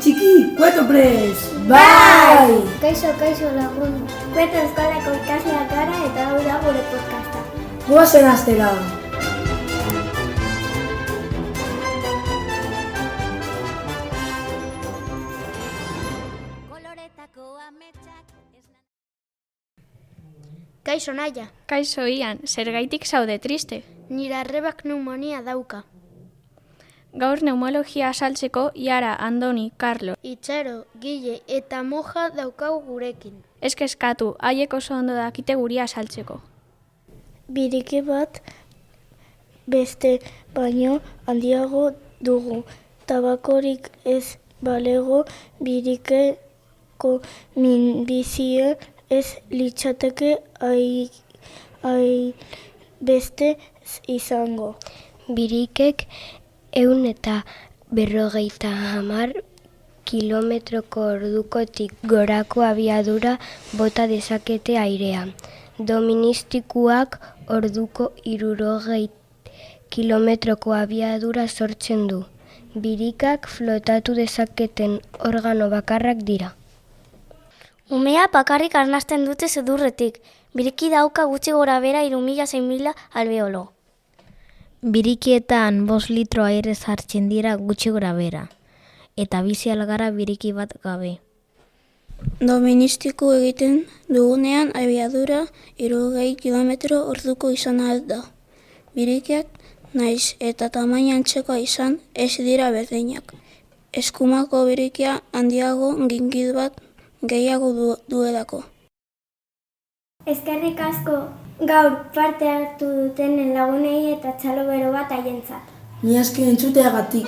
txiki, kueto prez! Bai! Kaixo lagun. Kueto eskolako ikasleak gara eta hau da gure podcasta. Goazen hastera! Kaixo Naia. Kaixo Ian, zergaitik zaude triste? Nire arrebak pneumonia dauka. Gaur neumologia azaltzeko Iara, Andoni, Carlo. Itxaro, Gile eta Moja daukau gurekin. Ez kezkatu, haiek oso ondo dakite guri azaltzeko. Birike bat beste baino handiago dugu. Tabakorik ez balego birikeko minbizia ez litzateke beste izango. Birikek 150 kilometroko ordukotik gorako abiadura bota dezakete airea. Doministikuak orduko 60 kilometroko abiadura sortzen du. Birikak flotatu dezaketen organo bakarrak dira. Umea bakarrik arnasten dute sudurretik. Biriki dauka gutxi gora bera 3.000-6.000 alveolo. Birikietan 5 litro aire sartzen dira gutxi gora bera, eta bizi algara biriki bat gabe. Doministiku egiten dugunean abiadura 60 kilometro orduko izan ahal da. Birikiak naiz eta tamaina antzekoa izan ez dira berdinak. Eskumako birikia handiago gingil bat gehiago duelako. Eskerrik asko gaur parte hartu dutenen lagunei eta txalo bero bat haientzat. Ni aski entzuteagatik.